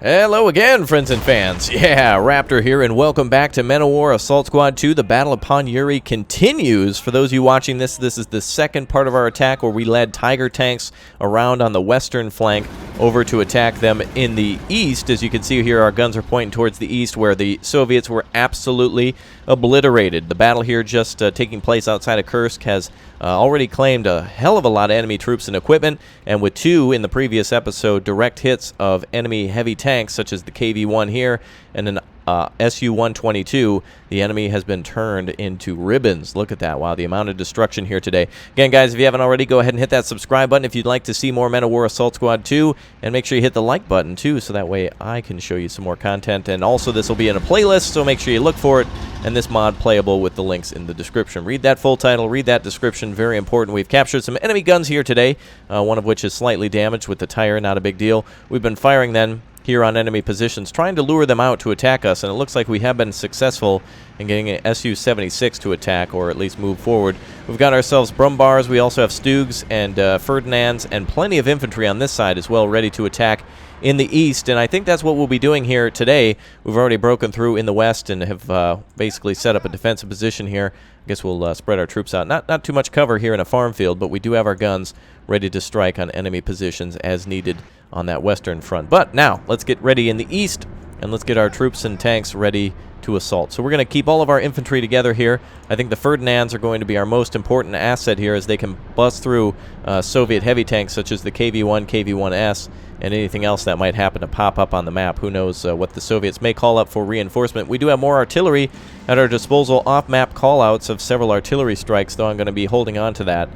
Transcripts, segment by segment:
Hello again, friends and fans. Yeah, Raptor here, and welcome back to Men of War Assault Squad 2. The Battle upon Yuri continues. For those of you watching this is the second part of our attack where we led Tiger tanks around on the western flank over to attack them in the east. As you can see here, our guns are pointing towards the east where the Soviets were absolutely obliterated. The battle here just taking place outside of Kursk has already claimed a hell of a lot of enemy troops and equipment, and with two in the previous episode direct hits of enemy heavy tanks such as the KV-1 here and an Su-122, the enemy has been turned into ribbons. Look at that. Wow, the amount of destruction here today. Again, guys, if you haven't already, go ahead and hit that subscribe button if you'd like to see more Men of War Assault Squad 2, and make sure you hit the like button too, so that way I can show you some more content. And also, this will be in a playlist, so make sure you look for it, and this mod playable with the links in the description. Read that full title, read that description, very important. We've captured some enemy guns here today, one of which is slightly damaged with the tire, not a big deal. We've been firing then here on enemy positions, trying to lure them out to attack us, and it looks like we have been successful in getting an Su-76 to attack, or at least move forward. We've got ourselves Brumbars, we also have Stugs and Ferdinands, and plenty of infantry on this side as well, ready to attack in the east, and I think that's what we'll be doing here today. We've already broken through in the west and have basically set up a defensive position here. I guess we'll spread our troops out. Not too much cover here in a farm field, but we do have our guns ready to strike on enemy positions as needed on that western front. But now, let's get ready in the east, and let's get our troops and tanks ready to assault. So we're going to keep all of our infantry together here. I think the Ferdinands are going to be our most important asset here, as they can bust through Soviet heavy tanks such as the KV-1, KV-1S, and anything else that might happen to pop up on the map. Who knows what the Soviets may call up for reinforcement. We do have more artillery at our disposal, off-map callouts of several artillery strikes, though I'm going to be holding on to that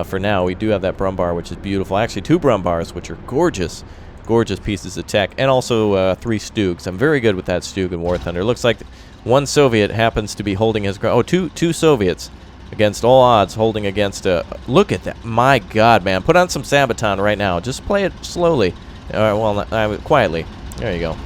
for now. We do have that Brumbar, which is beautiful. Actually, two Brumbars, which are gorgeous. Gorgeous pieces of tech, and also 3 Stugs. I'm very good with that Stug and War Thunder. Looks like one Soviet happens to be holding his ground. Oh, two Soviets against all odds holding against a... Look at that. My God, man. Put on some Sabaton right now. Just play it slowly. Well, quietly. There you go.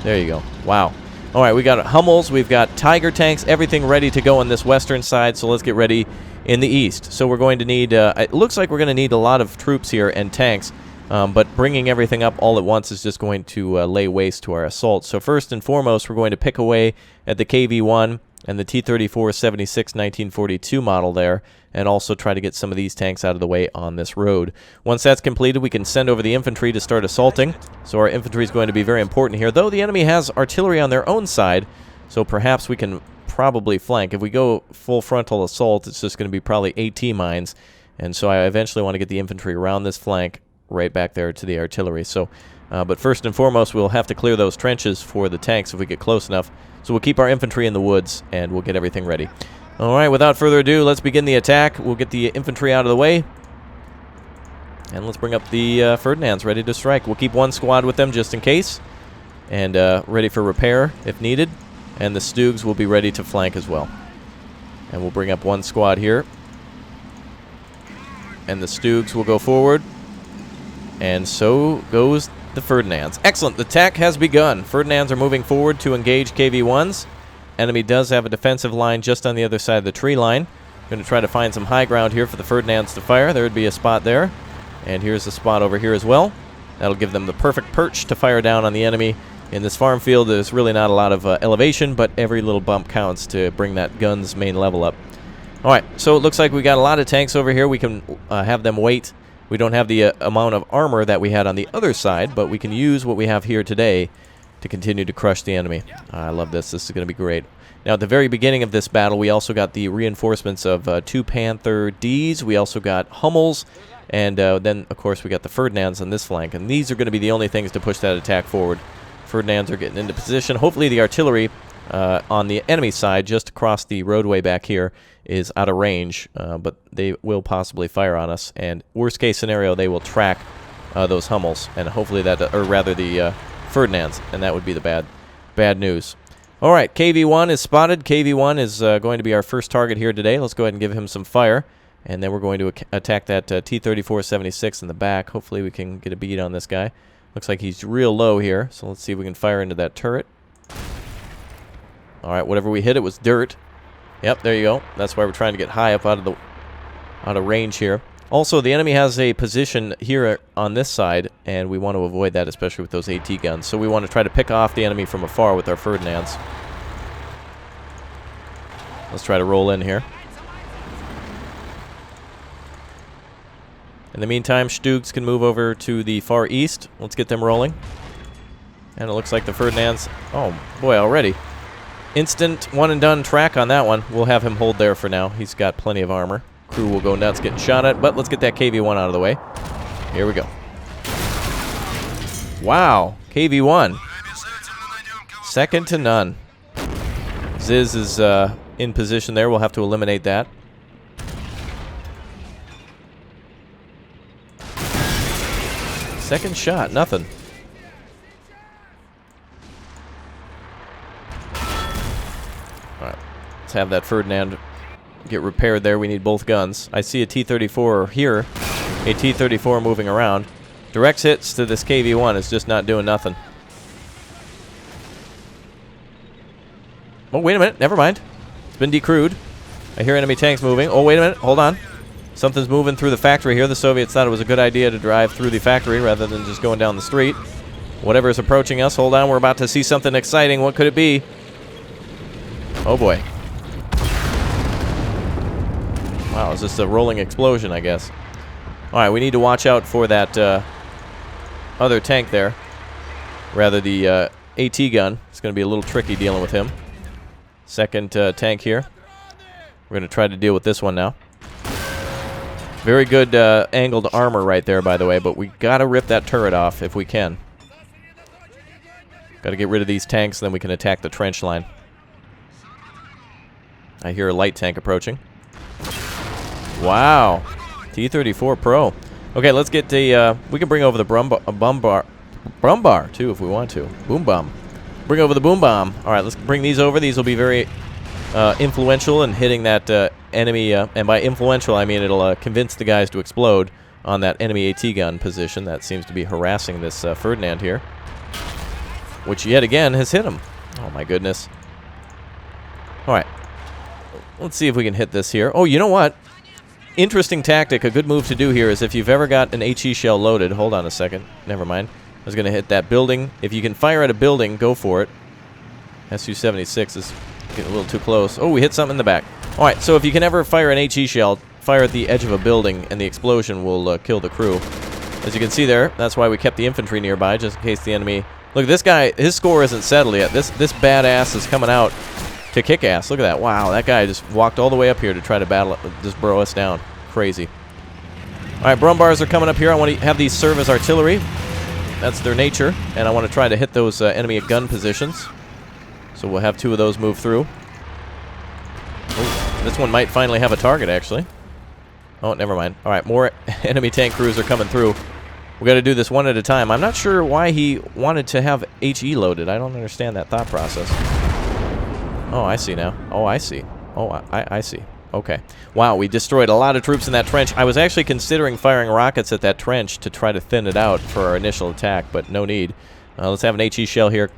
There you go. Wow. All right, we got Hummels. We've got Tiger tanks. Everything ready to go on this western side, so let's get ready in the east. So we're going to need... it looks like we're going to need a lot of troops here and tanks. But bringing everything up all at once is just going to lay waste to our assault. So first and foremost, we're going to pick away at the KV-1 and the T-34-76 1942 model there, and also try to get some of these tanks out of the way on this road. Once that's completed, we can send over the infantry to start assaulting. So our infantry is going to be very important here, though the enemy has artillery on their own side, so perhaps we can probably flank. If we go full frontal assault, it's just going to be probably AT mines, and so I eventually want to get the infantry around this flank right back there to the artillery. So, but first and foremost, we'll have to clear those trenches for the tanks if we get close enough. So we'll keep our infantry in the woods, and we'll get everything ready. All right, without further ado, let's begin the attack. We'll get the infantry out of the way, and let's bring up the Ferdinands ready to strike. We'll keep one squad with them just in case, and ready for repair if needed. And the Stugs will be ready to flank as well. And we'll bring up one squad here, and the Stugs will go forward. And so goes the Ferdinands. Excellent. The attack has begun. Ferdinands are moving forward to engage KV-1s. Enemy does have a defensive line just on the other side of the tree line. Going to try to find some high ground here for the Ferdinands to fire. There would be a spot there. And here's a spot over here as well. That'll give them the perfect perch to fire down on the enemy. In this farm field, there's really not a lot of elevation, but every little bump counts to bring that gun's main level up. All right, so it looks like we got a lot of tanks over here. We can have them wait. We don't have the amount of armor that we had on the other side, but we can use what we have here today to continue to crush the enemy. I love this. This is going to be great. Now, at the very beginning of this battle, we also got the reinforcements of 2 Panther Ds. We also got Hummels, and then, of course, we got the Ferdinands on this flank. And these are going to be the only things to push that attack forward. Ferdinands are getting into position. Hopefully, the artillery on the enemy side, just across the roadway back here, is out of range, but they will possibly fire on us, and worst case scenario, they will track those Hummels, and hopefully that, or rather the Ferdinands, and that would be the bad news. All right, KV-1 is spotted. KV-1 is going to be our first target here today. Let's go ahead and give him some fire, and then we're going to attack that T-34-76 in the back. Hopefully we can get a bead on this guy. Looks like he's real low here, so let's see if we can fire into that turret. All right, whatever we hit, it was dirt. Yep, there you go. That's why we're trying to get high up out of range here. Also, the enemy has a position here on this side, and we want to avoid that, especially with those AT guns. So we want to try to pick off the enemy from afar with our Ferdinands. Let's try to roll in here. In the meantime, Stugs can move over to the far east. Let's get them rolling. And it looks like the Ferdinands... Oh, boy, already. Instant one-and-done track on that one. We'll have him hold there for now. He's got plenty of armor. Crew will go nuts getting shot at, but let's get that KV-1 out of the way. Here we go. Wow, KV-1. Second to none. Ziz is in position there. We'll have to eliminate that. Second shot, nothing. Alright, let's have that Ferdinand get repaired there. We need both guns. I see a T-34 here, a T-34 moving around. Direct hits to this KV-1 is just not doing nothing. Oh, wait a minute, never mind. It's been decrewed. I hear enemy tanks moving. Oh, wait a minute, hold on. Something's moving through the factory here. The Soviets thought it was a good idea to drive through the factory rather than just going down the street. Whatever is approaching us, hold on, we're about to see something exciting. What could it be? Oh boy. Wow, is this a rolling explosion, I guess? Alright, we need to watch out for that other tank there. Rather, the AT gun. It's going to be a little tricky dealing with him. Second tank here. We're going to try to deal with this one now. Very good angled armor right there, by the way, but we got to rip that turret off if we can. Got to get rid of these tanks, then we can attack the trench line. I hear a light tank approaching. Wow. T-34 Pro. Okay, let's get the... we can bring over the Brumbar, too, if we want to. Boom bomb. Bring over the boom bomb. All right, let's bring these over. These will be very influential in hitting that enemy... and by influential, I mean it'll convince the guys to explode on that enemy AT gun position. That seems to be harassing this Ferdinand here. Which, yet again, has hit him. Oh, my goodness. All right. Let's see if we can hit this here. Oh, you know what? Interesting tactic. A good move to do here is if you've ever got an HE shell loaded. Hold on a second. Never mind. I was going to hit that building. If you can fire at a building, go for it. Su-76 is getting a little too close. Oh, we hit something in the back. All right, so if you can ever fire an HE shell, fire at the edge of a building, and the explosion will kill the crew. As you can see there, that's why we kept the infantry nearby, just in case the enemy... Look, this guy, his score isn't settled yet. This badass is coming out to kick ass. Look at that. Wow, that guy just walked all the way up here to try to battle, just bro us down. Crazy. All right, Brumbars are coming up here. I want to have these serve as artillery. That's their nature, and I want to try to hit those enemy gun positions. So we'll have two of those move through. Ooh, this one might finally have a target, actually. Oh, never mind. All right, more enemy tank crews are coming through. We got to do this one at a time. I'm not sure why he wanted to have HE loaded. I don't understand that thought process. Oh, I see now. Oh, I see. Oh, I see. Okay. Wow, we destroyed a lot of troops in that trench. I was actually considering firing rockets at that trench to try to thin it out for our initial attack, but no need. Let's have an HE shell here.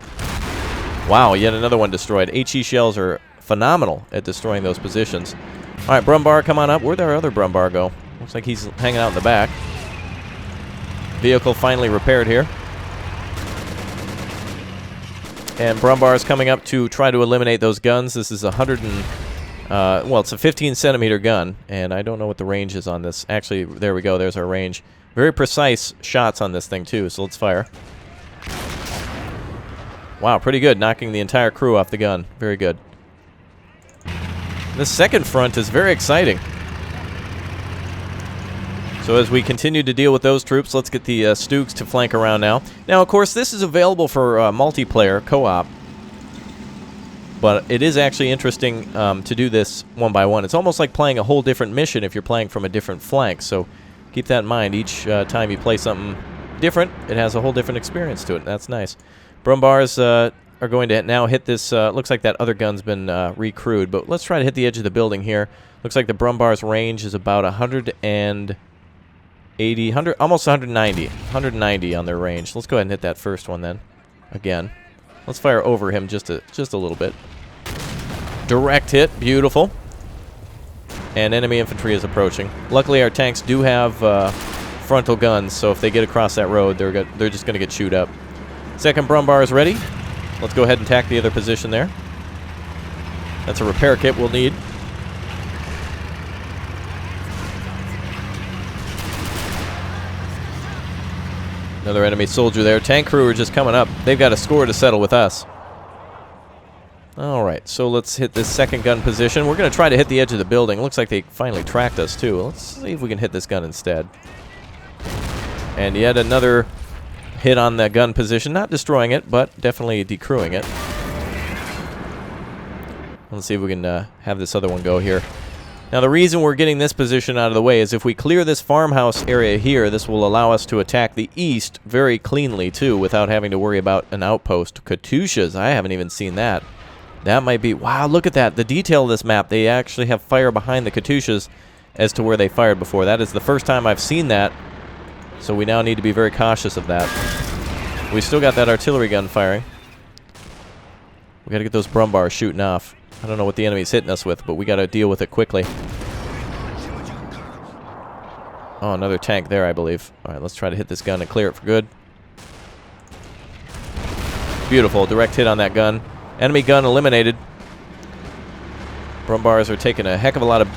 Wow, yet another one destroyed. HE shells are phenomenal at destroying those positions. All right, Brumbar, come on up. Where'd our other Brumbar go? Looks like he's hanging out in the back. Vehicle finally repaired here. And Brumbar is coming up to try to eliminate those guns. This is well, it's a 15-centimeter gun, and I don't know what the range is on this. Actually, there we go. There's our range. Very precise shots on this thing, too, so let's fire. Wow, pretty good, knocking the entire crew off the gun. Very good. This second front is very exciting. So as we continue to deal with those troops, let's get the Stugs to flank around now. Now, of course, this is available for multiplayer, co-op. But it is actually interesting to do this one by one. It's almost like playing a whole different mission if you're playing from a different flank. So keep that in mind. Each time you play something different, it has a whole different experience to it. That's nice. Brumbars are going to now hit this. Looks like that other gun's been recrewed. But let's try to hit the edge of the building here. Looks like the Brumbar's range is about 180, almost 190. 190 on their range. Let's go ahead and hit that first one then. Again. Let's fire over him just a little bit. Direct hit. Beautiful. And enemy infantry is approaching. Luckily, our tanks do have frontal guns, so if they get across that road, they're just going to get chewed up. Second Brumbar is ready. Let's go ahead and attack the other position there. That's a repair kit we'll need. Another enemy soldier there. Tank crew are just coming up. They've got a score to settle with us. Alright, so let's hit this second gun position. We're going to try to hit the edge of the building. Looks like they finally tracked us, too. Let's see if we can hit this gun instead. And yet another hit on the gun position. Not destroying it, but definitely decrewing it. Let's see if we can have this other one go here. Now, the reason we're getting this position out of the way is if we clear this farmhouse area here, this will allow us to attack the east very cleanly, too, without having to worry about an outpost. Katyushas, I haven't even seen that. That might be... Wow, look at that. The detail of this map. They actually have fire behind the Katyushas as to where they fired before. That is the first time I've seen that, so we now need to be very cautious of that. We still got that artillery gun firing. We got to get those Brumbars shooting off. I don't know what the enemy's hitting us with, but we got to deal with it quickly. Oh, another tank there, I believe. All right, let's try to hit this gun and clear it for good. Beautiful. Direct hit on that gun. Enemy gun eliminated. Brumbars are taking a heck of a lot of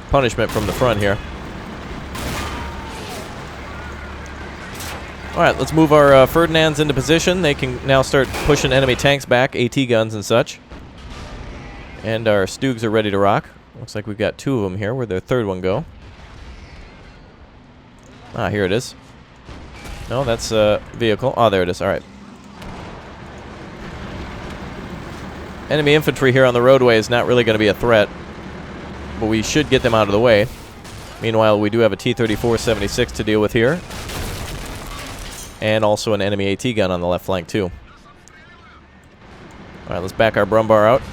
punishment from the front here. All right, let's move our Ferdinands into position. They can now start pushing enemy tanks back, AT guns and such. And our Stugs are ready to rock. Looks like we've got two of them here. Where'd their third one go? Ah, here it is. No, that's a vehicle. Oh, there it is. All right. Enemy infantry here on the roadway is not really going to be a threat, but we should get them out of the way. Meanwhile, we do have a T-34-76 to deal with here, and also an enemy AT gun on the left flank, too. All right, let's back our Brumbar out.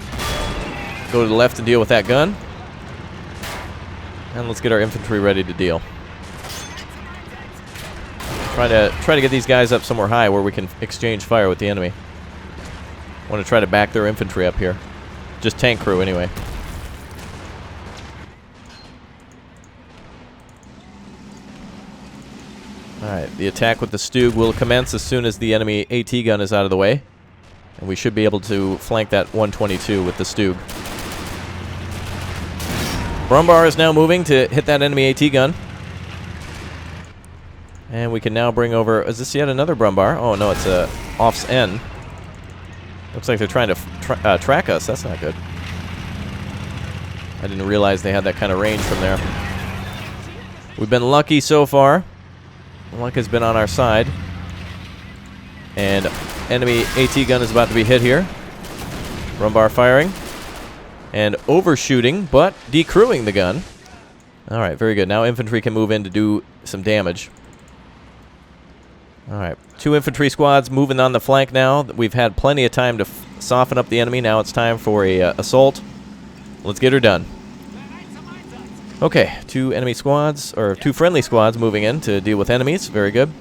Go to the left and deal with that gun. And let's get our infantry ready to deal. Try to get these guys up somewhere high where we can exchange fire with the enemy. Want to try to back their infantry up here. Just tank crew, anyway. Alright, the attack with the Stug will commence as soon as the enemy AT gun is out of the way. And we should be able to flank that 122 with the Stug. Brumbar is now moving to hit that enemy AT gun. And we can now bring over... Is this yet another Brumbar? Oh, no, it's a Off's N. Looks like they're trying to track us. That's not good. I didn't realize they had that kind of range from there. We've been lucky so far. Luck has been on our side. And enemy AT gun is about to be hit here. Brumbar firing. And overshooting, but decrewing the gun. Alright, very good. Now infantry can move in to do some damage. Alright, 2 infantry squads moving on the flank now. We've had plenty of time to soften up the enemy. Now it's time for a assault. Let's get her done. Okay, 2 enemy squads, or 2 friendly squads moving in to deal with enemies. Very good.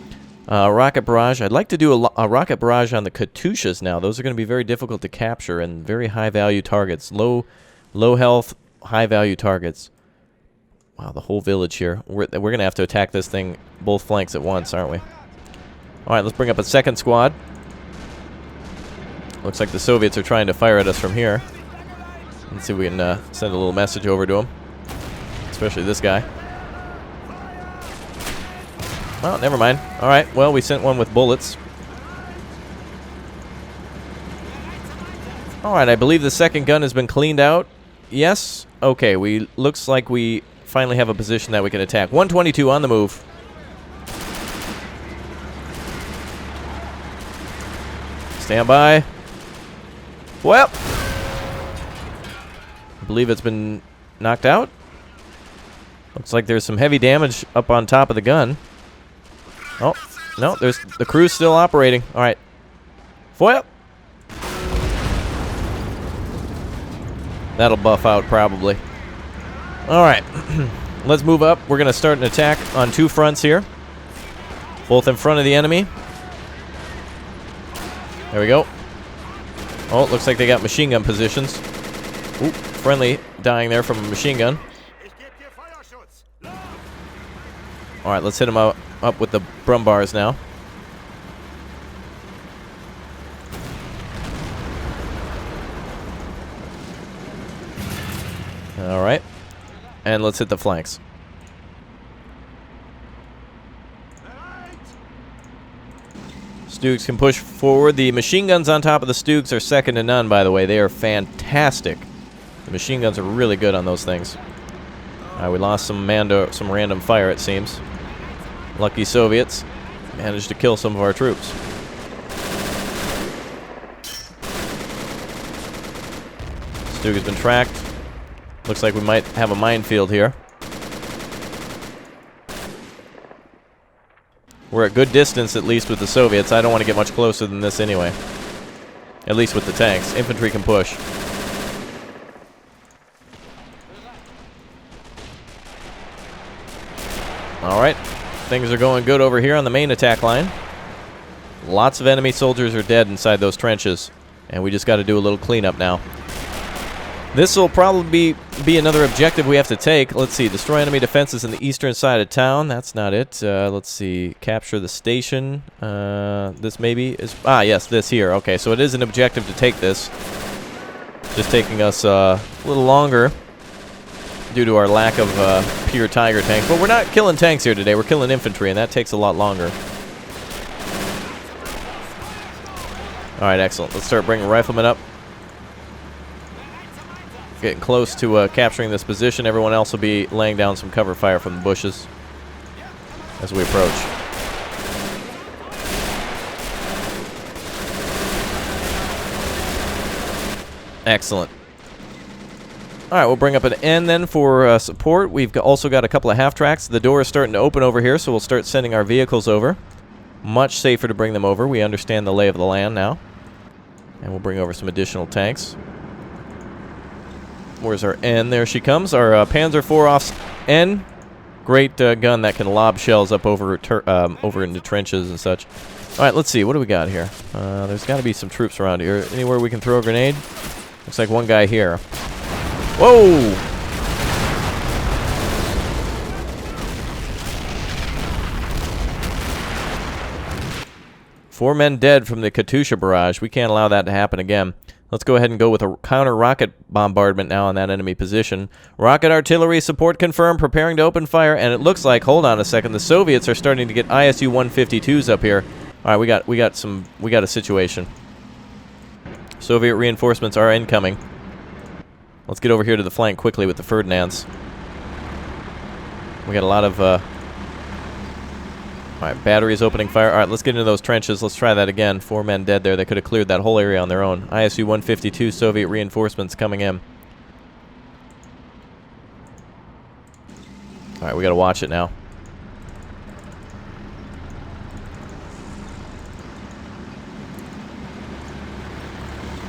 Rocket barrage. I'd like to do a rocket barrage on the Katyushas now. Those are going to be very difficult to capture and very high-value targets. Low health, high-value targets. Wow, the whole village here. We're going to have to attack this thing both flanks at once, aren't we? Alright, let's bring up a second squad. Looks like the Soviets are trying to fire at us from here. Let's see if we can send a little message over to them. Especially this guy. Well, never mind. Alright, well, we sent one with bullets. Alright, I believe the second gun has been cleaned out. Yes? Okay, looks like we finally have a position that we can attack. 122 on the move. Stand by. Well, I believe it's been knocked out. Looks like there's some heavy damage up on top of the gun. Oh, no, there's the crew's still operating. All right. Foil. That'll buff out probably. All right. Let's move up. We're going to start an attack on 2 fronts here. Both in front of the enemy. There we go. Oh, it looks like they got machine gun positions. Ooh, friendly dying there from a machine gun. Alright, let's hit him up with the Brumbars now. Alright. And let's hit the flanks. Stooks can push forward. The machine guns on top of the Stooks are second to none, by the way. They are fantastic. The machine guns are really good on those things. Alright, we lost some random fire, it seems. Lucky Soviets managed to kill some of our troops. Stook has been tracked. Looks like we might have a minefield here. We're at good distance, at least with the Soviets. I don't want to get much closer than this anyway. At least with the tanks. Infantry can push. Alright. Things are going good over here on the main attack line. Lots of enemy soldiers are dead inside those trenches. And we just got to do a little cleanup now. This will probably be another objective we have to take. Let's see. Destroy enemy defenses in the eastern side of town. That's not it. Let's see. Capture the station. This maybe is... Ah, yes, this here. Okay, so it is an objective to take this. Just taking us a little longer due to our lack of pure Tiger tanks. But we're not killing tanks here today. We're killing infantry, and that takes a lot longer. Alright, excellent. Let's start bringing riflemen up. Getting close to capturing this position. Everyone else will be laying down some cover fire from the bushes as we approach. Excellent. Alright, we'll bring up an N then for support. We've also got a couple of half-tracks. The door is starting to open over here, so we'll start sending our vehicles over. Much safer to bring them over. We understand the lay of the land now. And we'll bring over some additional tanks. Where's our N? There she comes. Our Panzer IV N. Great gun that can lob shells up over into trenches and such. Alright, let's see. What do we got here? There's got to be some troops around here. Anywhere we can throw a grenade? Looks like one guy here. Whoa! 4 men dead from the Katyusha barrage. We can't allow that to happen again. Let's go ahead and go with a counter-rocket bombardment now on that enemy position. Rocket artillery support confirmed, preparing to open fire, and it looks like, hold on a second, the Soviets are starting to get ISU-152s up here. All right, we got a situation. Soviet reinforcements are incoming. Let's get over here to the flank quickly with the Ferdinands. We got a lot of Alright, batteries opening fire. Alright, let's get into those trenches. Let's try that again. 4 men dead there. They could have cleared that whole area on their own. ISU-152 Soviet reinforcements coming in. Alright, we gotta watch it now.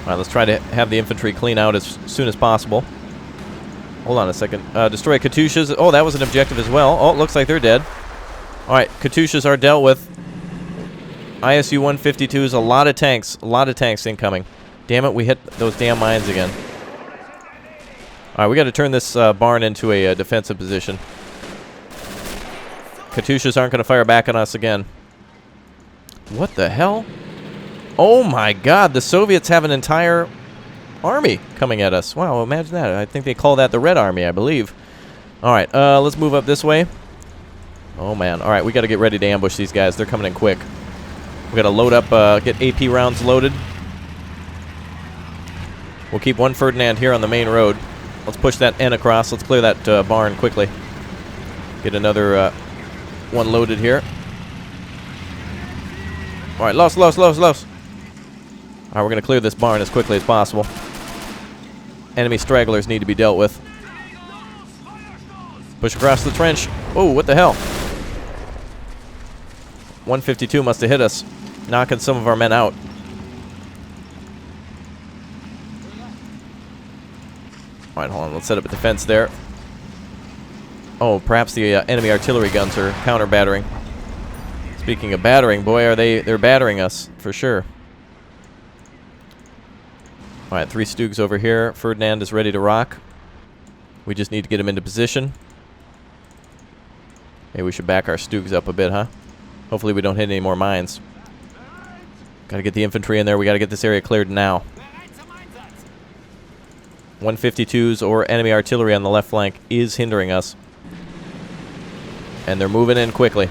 Alright, let's try to have the infantry clean out as soon as possible. Hold on a second. Destroy Katyushas. Oh, that was an objective as well. Oh, it looks like they're dead. Alright, Katyushas are dealt with. ISU-152s, a lot of tanks incoming. Damn it, we hit those damn mines again. Alright, we got to turn this barn into a defensive position. Katyushas aren't going to fire back on us again. What the hell? Oh my god, the Soviets have an entire army coming at us. Wow, imagine that. I think they call that the Red Army, I believe. Alright, let's move up this way. Oh man, alright, we gotta get ready to ambush these guys. They're coming in quick. We gotta load up, get AP rounds loaded. We'll keep one Ferdinand here on the main road. Let's push that N across. Let's clear that barn quickly. Get another one loaded here. Alright, lost. Alright, we're gonna clear this barn as quickly as possible. Enemy stragglers need to be dealt with. Push across the trench. Oh, what the hell? 152 must have hit us, knocking some of our men out. Alright, hold on. Let's set up a defense there. Oh, perhaps the enemy artillery guns are counter-battering. Speaking of battering, boy, they're battering us, for sure. Alright, 3 Stoogs over here. Ferdinand is ready to rock. We just need to get him into position. Maybe we should back our Stugs up a bit, huh? Hopefully we don't hit any more mines. Gotta get the infantry in there. We gotta get this area cleared now. 152s or enemy artillery on the left flank is hindering us. And they're moving in quickly.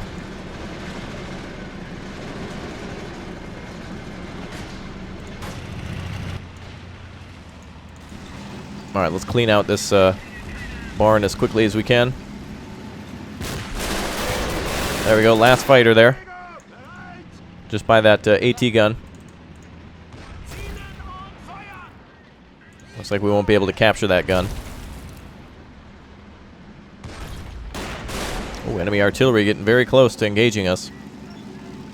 Alright, let's clean out this barn as quickly as we can. There we go, last fighter there. Just by that AT gun. Looks like we won't be able to capture that gun. Oh, enemy artillery getting very close to engaging us.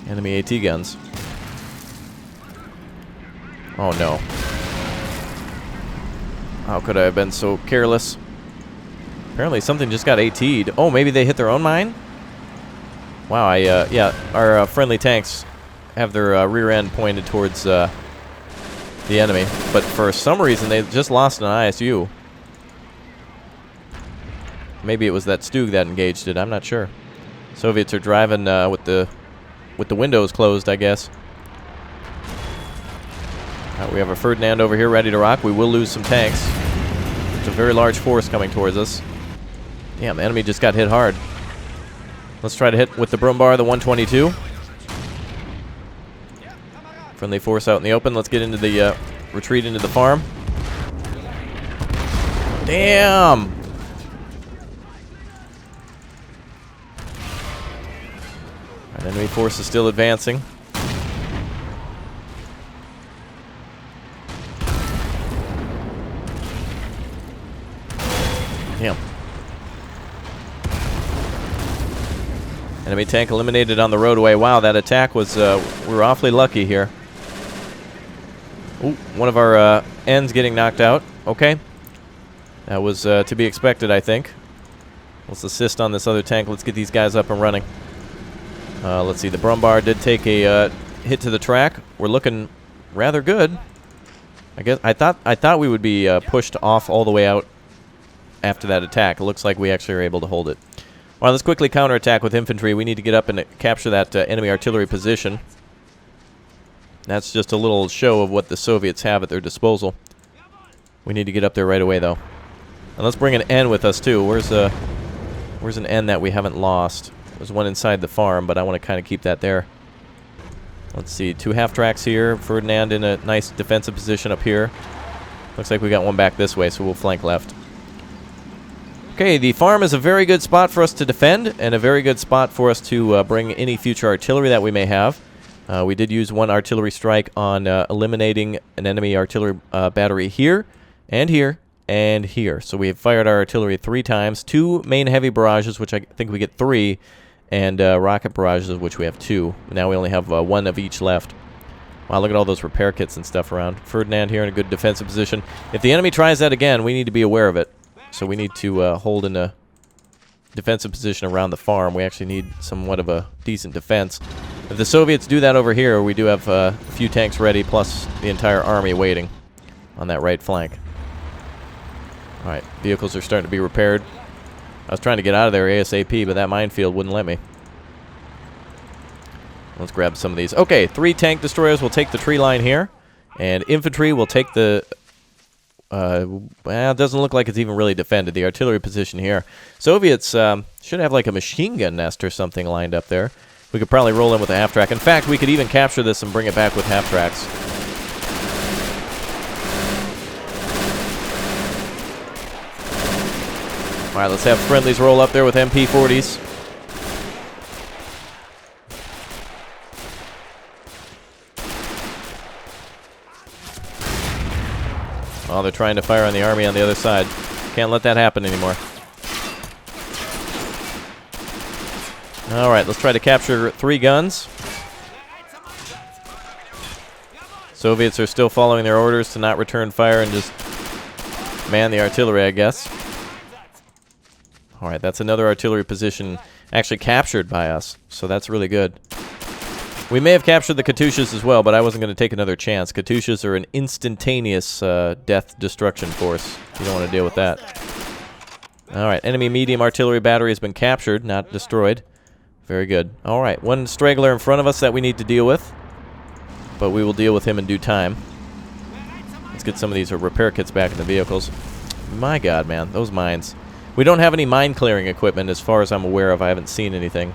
Enemy AT guns. Oh no. How could I have been so careless? Apparently something just got AT'd. Oh, maybe they hit their own mine? Wow, yeah, our friendly tanks have their rear end pointed towards the enemy. But for some reason, they just lost an ISU. Maybe it was that Stug that engaged it, I'm not sure. Soviets are driving with the windows closed, I guess. We have a Ferdinand over here ready to rock. We will lose some tanks. There's a very large force coming towards us. Damn, the enemy just got hit hard. Let's try to hit with the Brumbar, the 122. Friendly force out in the open. Let's get into the retreat into the farm. Damn! Right, enemy force is still advancing. Damn. Enemy tank eliminated on the roadway. Wow, that attack was, we were awfully lucky here. Ooh, one of our ends getting knocked out. Okay. That was to be expected, I think. Let's assist on this other tank. Let's get these guys up and running. Let's see, the Brumbar did take a hit to the track. We're looking rather good. I guess I thought we would be pushed off all the way out after that attack. It looks like we actually are able to hold it. All right, let's quickly counterattack with infantry. We need to get up and capture that enemy artillery position. That's just a little show of what the Soviets have at their disposal. We need to get up there right away, though. And let's bring an N with us, too. Where's an N that we haven't lost? There's one inside the farm, but I want to kind of keep that there. Let's see, 2 half-tracks here. Ferdinand in a nice defensive position up here. Looks like we got one back this way, so we'll flank left. Okay, the farm is a very good spot for us to defend, and a very good spot for us to bring any future artillery that we may have. We did use one artillery strike on eliminating an enemy artillery battery here, and here, and here. So we have fired our artillery 3 times. 2 main heavy barrages, which I think we get 3, and rocket barrages, of which we have 2. Now we only have 1 of each left. Wow, look at all those repair kits and stuff around. Ferdinand here in a good defensive position. If the enemy tries that again, we need to be aware of it. So we need to hold in a defensive position around the farm. We actually need somewhat of a decent defense. If the Soviets do that over here, we do have a few tanks ready, plus the entire army waiting on that right flank. Alright, vehicles are starting to be repaired. I was trying to get out of there ASAP, but that minefield wouldn't let me. Let's grab some of these. Okay, 3 tank destroyers will take the tree line here, and infantry will take the... well, it doesn't look like it's even really defended, the artillery position here. Soviets should have like a machine gun nest or something lined up there. We could probably roll in with a half-track. In fact, we could even capture this and bring it back with half-tracks. Alright, let's have friendlies roll up there with MP40s. Oh, they're trying to fire on the army on the other side. Can't let that happen anymore. Alright, let's try to capture 3 guns. Soviets are still following their orders to not return fire and just man the artillery, I guess. Alright, that's another artillery position actually captured by us, so that's really good. We may have captured the Katyushas as well, but I wasn't going to take another chance. Katyushas are an instantaneous death destruction force. You don't want to deal with that. Alright, enemy medium artillery battery has been captured, not destroyed. Very good. Alright, one straggler in front of us that we need to deal with. But we will deal with him in due time. Let's get some of these repair kits back in the vehicles. My god, man, those mines. We don't have any mine clearing equipment as far as I'm aware of. I haven't seen anything.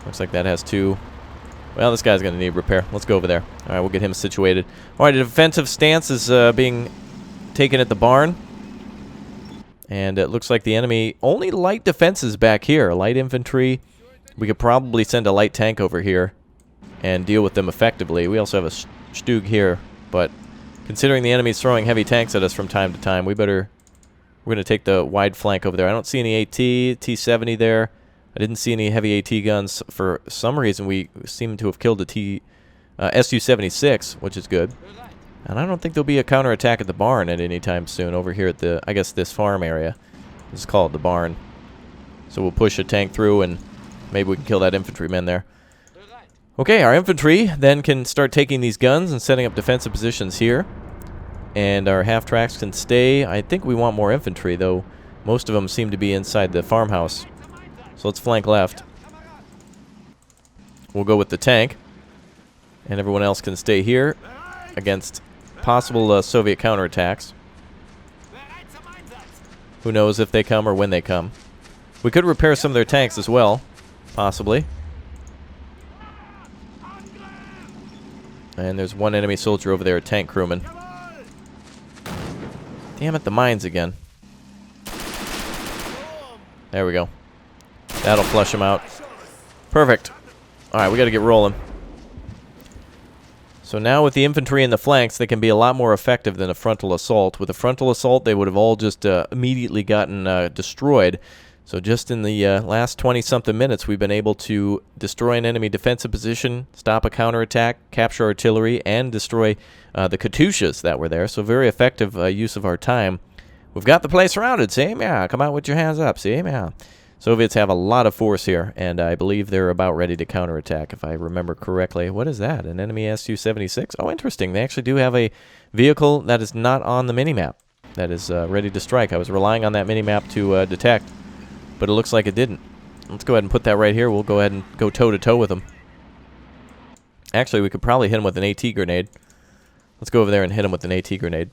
Looks like that has two. Well, this guy's going to need repair. Let's go over there. Alright, we'll get him situated. Alright, a defensive stance is being taken at the barn. And it looks like the enemy only light defenses back here. Light infantry. We could probably send a light tank over here and deal with them effectively. We also have a Stug here, but considering the enemy's throwing heavy tanks at us from time to time, we're going to take the wide flank over there. I don't see any AT, T-70 there. I didn't see any heavy AT guns. For some reason, we seem to have killed the Su-76, which is good. And I don't think there'll be a counterattack at the barn at any time soon over here at the, I guess, this farm area. Let's call it the barn. So we'll push a tank through and maybe we can kill that infantryman there. Okay, our infantry then can start taking these guns and setting up defensive positions here. And our half-tracks can stay. I think we want more infantry, though most of them seem to be inside the farmhouse. So let's flank left. We'll go with the tank. And everyone else can stay here against possible Soviet counterattacks. Who knows if they come or when they come. We could repair some of their tanks as well, possibly. And there's one enemy soldier over there, a tank crewman. Damn it, the mines again. There we go. That'll flush them out. Perfect. Alright, we gotta get rolling. So now with the infantry in the flanks, they can be a lot more effective than a frontal assault. With a frontal assault, they would have all just immediately gotten destroyed. So just in the last 20-something minutes, we've been able to destroy an enemy defensive position, stop a counterattack, capture artillery, and destroy the Katyushas that were there. So very effective use of our time. We've got the place surrounded, see? Yeah, come out with your hands up, see? Yeah. Soviets have a lot of force here, and I believe they're about ready to counterattack, if I remember correctly. What is that? An enemy Su-76? Oh, interesting. They actually do have a vehicle that is not on the minimap that is ready to strike. I was relying on that minimap to detect, but it looks like it didn't. Let's go ahead and put that right here. We'll go ahead and go toe-to-toe with them. Actually, we could probably hit him with an AT grenade. Let's go over there and hit him with an AT grenade.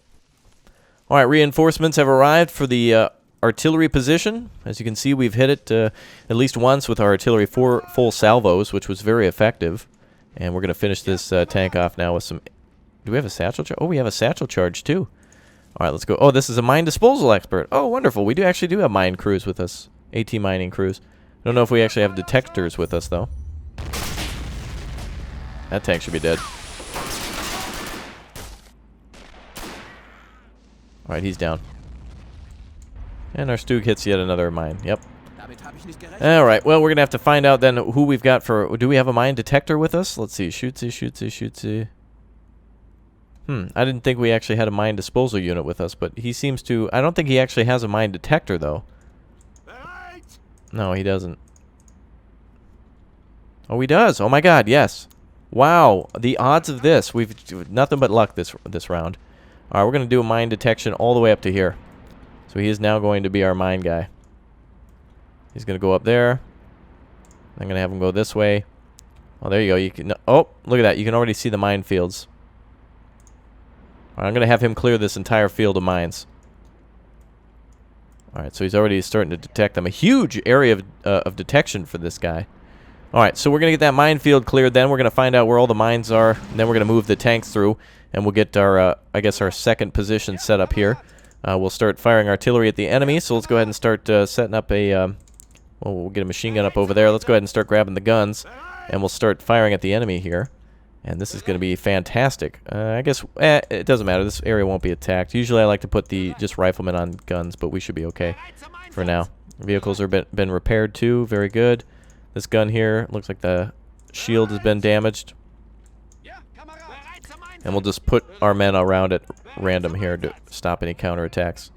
All right, reinforcements have arrived for the artillery position. As you can see, we've hit it at least once with our artillery 4 full salvos, which was very effective. And we're going to finish this tank off now with some... Do we have a satchel charge? Oh, we have a satchel charge, too. All right, let's go. Oh, this is a mine disposal expert. Oh, wonderful. We actually do have mine crews with us. AT mining crews. Don't know if we actually have detectors with us, though. That tank should be dead. Alright, he's down. And our Stug hits yet another mine. Yep. Alright, well, we're going to have to find out then who we've got for... Do we have a mine detector with us? Let's see. Shootsy. I didn't think we actually had a mine disposal unit with us, but he seems to... I don't think he actually has a mine detector, though. No, he doesn't. Oh, he does. Oh, my God, yes. Wow, the odds of this. We've nothing but luck this round. All right, we're going to do a mine detection all the way up to here. So he is now going to be our mine guy. He's going to go up there. I'm going to have him go this way. Oh, there you go. You can. Oh, look at that. You can already see the minefields. All right, I'm going to have him clear this entire field of mines. All right, so he's already starting to detect them. A huge area of detection for this guy. All right, so we're going to get that minefield cleared. Then we're going to find out where all the mines are. And then we're going to move the tanks through. And we'll get our, I guess, our second position set up here. We'll start firing artillery at the enemy. So let's go ahead and start setting up a... well, we'll get a machine gun up over there. Let's go ahead and start grabbing the guns. And we'll start firing at the enemy here. And this is going to be fantastic. I guess it doesn't matter. This area won't be attacked. Usually I like to put the just riflemen on guns, but we should be okay for now. Vehicles are been repaired too. Very good. This gun here looks like the shield has been damaged. And we'll just put our men around at random here to stop any counterattacks.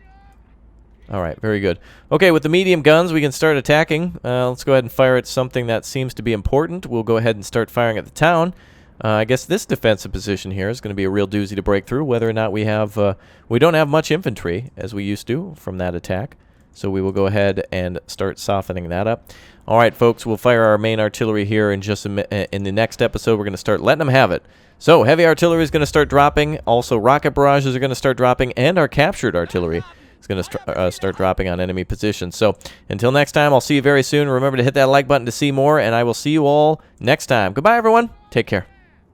Alright, very good. Okay, with the medium guns, we can start attacking. Let's go ahead and fire at something that seems to be important. We'll go ahead and start firing at the town. I guess this defensive position here is going to be a real doozy to break through, whether or not we have... we don't have much infantry, as we used to, from that attack. So we will go ahead and start softening that up. All right, folks, we'll fire our main artillery here in just in the next episode. We're going to start letting them have it. So heavy artillery is going to start dropping. Also, rocket barrages are going to start dropping, and our captured artillery is going to start dropping on enemy positions. So until next time, I'll see you very soon. Remember to hit that like button to see more, and I will see you all next time. Goodbye, everyone. Take care.